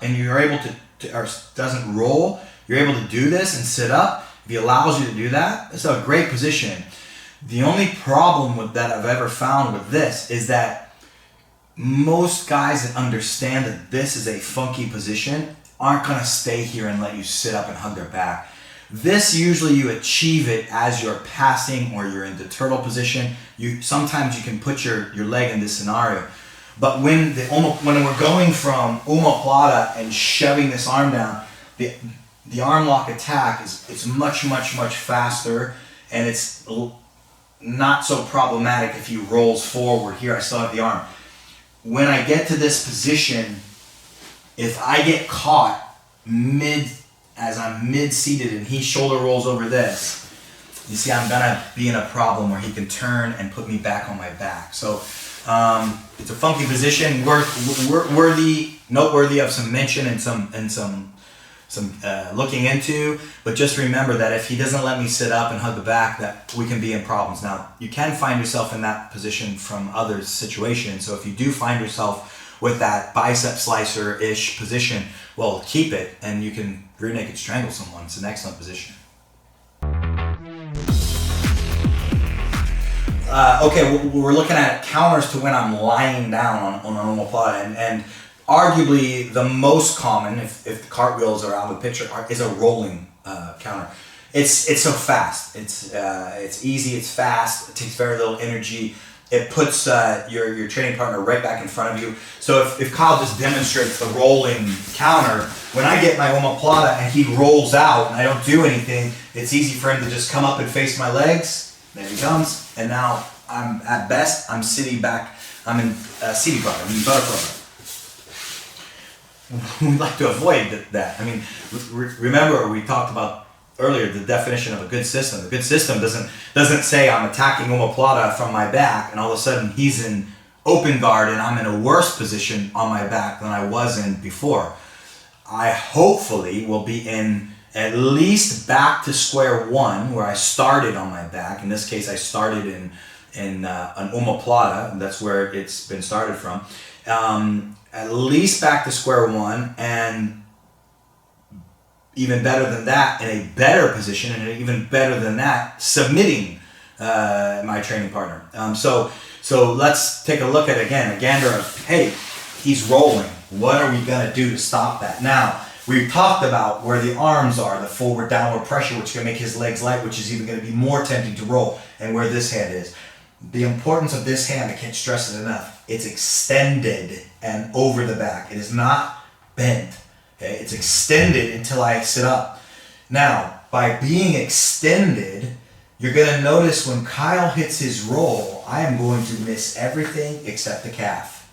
and you're able or doesn't roll, you're able to do this and sit up. If he allows you to do that, it's a great position. The only problem that I've ever found with this is that most guys that understand that this is a funky position aren't going to stay here and let you sit up and hug their back. This usually you achieve it as you're passing or you're in the turtle position. Sometimes you can put your leg in this scenario. But when we're going from omoplata and shoving this arm down, the arm lock attack it's much faster, and it's not so problematic if he rolls forward. Here I still have the arm. When I get to this position, if I get caught as I'm mid-seated and he shoulder rolls over this, you see I'm gonna be in a problem where he can turn and put me back on my back. So it's a funky position, noteworthy of some mention and some looking into. But just remember that if he doesn't let me sit up and hug the back, that we can be in problems. Now you can find yourself in that position from other situations. So if you do find yourself with that bicep slicer-ish position, well, keep it, and you can rear naked strangle someone. It's an excellent position. Okay, we're looking at counters to when I'm lying down on an omoplata, and arguably the most common, if the cartwheels are out of the picture, is a rolling counter. It's so fast. It's easy. It's fast. It takes very little energy. It puts your training partner right back in front of you. So if Kyle just demonstrates the rolling counter, when I get my omoplata and he rolls out and I don't do anything, it's easy for him to just come up and face my legs. There he comes. And now I'm sitting back. I'm in seating butter. I'm in butter. We like to avoid that. I mean, remember we talked about earlier the definition of a good system. A good system doesn't say I'm attacking omoplata from my back and all of a sudden he's in open guard and I'm in a worse position on my back than I was in before. I hopefully will be in at least back to square one where I started on my back. In this case, I started in an omoplata, and that's where it's been started from. At least back to square one, and even better than that, in a better position, and even better than that, submitting my training partner. So let's take a look at it again, a gander of, hey, he's rolling. What are we gonna do to stop that? Now, we've talked about where the arms are, the forward downward pressure, which is gonna make his legs light, which is even gonna be more tempting to roll, and where this hand is. The importance of this hand, I can't stress it enough. It's extended and over the back. It is not bent. Okay? It's extended until I sit up. Now, by being extended, you're going to notice when Kyle hits his roll, I am going to miss everything except the calf.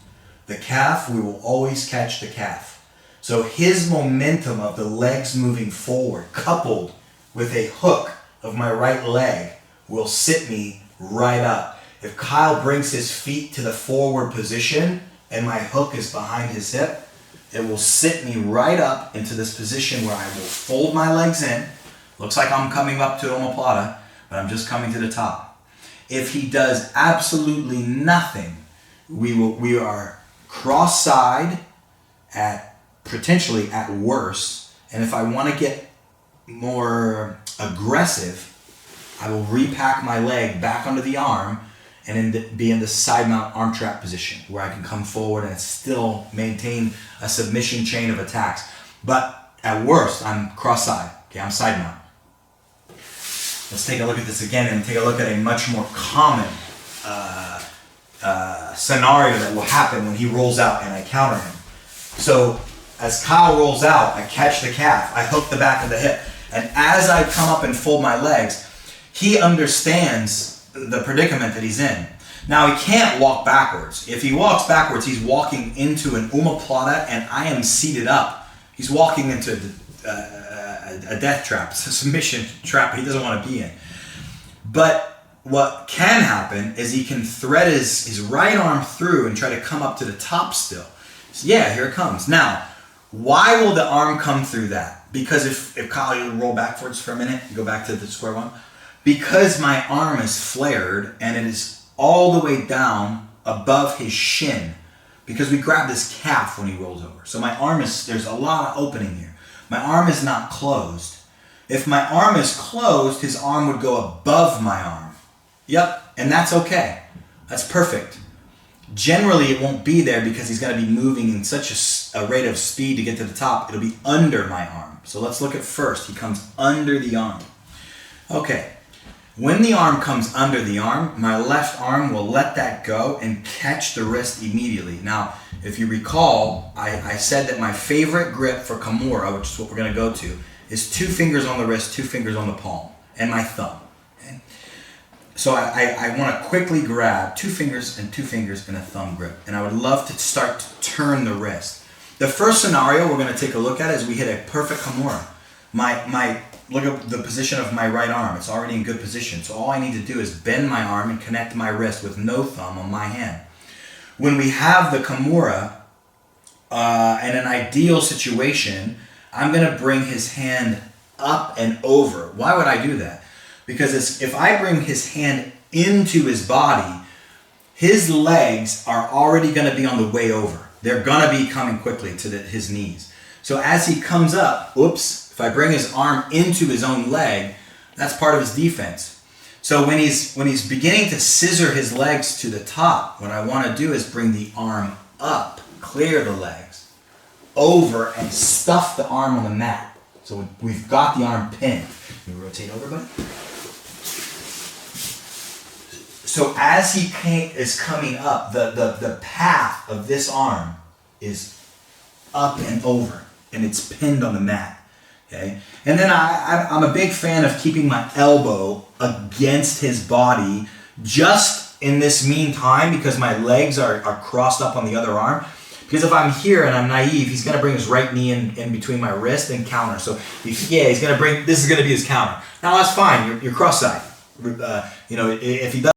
The calf, we will always catch the calf. So his momentum of the legs moving forward, coupled with a hook of my right leg, will sit me right up. If Kyle brings his feet to the forward position and my hook is behind his hip, it will sit me right up into this position where I will fold my legs in. Looks like I'm coming up to omoplata, but I'm just coming to the top. If he does absolutely nothing, we are cross-side potentially at worst. And if I want to get more aggressive, I will repack my leg back under the arm and be in the side mount arm trap position where I can come forward and still maintain a submission chain of attacks. But at worst, I'm cross-side. Okay, I'm side mount. Let's take a look at this again and take a look at a much more common scenario that will happen when he rolls out and I counter him. So as Kyle rolls out, I catch the calf, I hook the back of the hip, and as I come up and fold my legs, he understands the predicament that he's in. Now he can't walk backwards. If he walks backwards, he's walking into an omoplata and I am seated up. He's walking into a death trap, it's a submission trap he doesn't want to be in. But what can happen is he can thread his right arm through and try to come up to the top still. So yeah, here it comes. Now, why will the arm come through that? Because if Kyle, you roll backwards for a minute, you go back to the square one. Because my arm is flared and it is all the way down above his shin, because we grab this calf when he rolls over. So my arm is, there's a lot of opening here. My arm is not closed. If my arm is closed, his arm would go above my arm. Yep, and that's okay. That's perfect. Generally, it won't be there because he's going to be moving in such a rate of speed to get to the top. It'll be under my arm. So let's look at first. He comes under the arm. Okay. When the arm comes under the arm, my left arm will let that go and catch the wrist immediately. Now, if you recall, I said that my favorite grip for Kimura, which is what we're going to go to, is 2 fingers on the wrist, 2 fingers on the palm, and my thumb. Okay? So I want to quickly grab 2 fingers and 2 fingers in a thumb grip. And I would love to start to turn the wrist. The first scenario we're going to take a look at is we hit a perfect Kimura. Look at the position of my right arm. It's already in good position. So all I need to do is bend my arm and connect my wrist with no thumb on my hand. When we have the Kimura in an ideal situation, I'm going to bring his hand up and over. Why would I do that? Because if I bring his hand into his body, his legs are already going to be on the way over. They're going to be coming quickly to his knees. So as he comes up, if I bring his arm into his own leg, that's part of his defense. So when he's beginning to scissor his legs to the top, what I want to do is bring the arm up, clear the legs, over, and stuff the arm on the mat. So we've got the arm pinned. Can you rotate over, buddy? So as he is coming up, the path of this arm is up and over, and it's pinned on the mat. Okay? And then I'm a big fan of keeping my elbow against his body just in this meantime because my legs are crossed up on the other arm. Because if I'm here and I'm naive, he's going to bring his right knee in between my wrist and counter. So he's going to bring, this is going to be his counter. Now that's fine, you're cross-side. If he does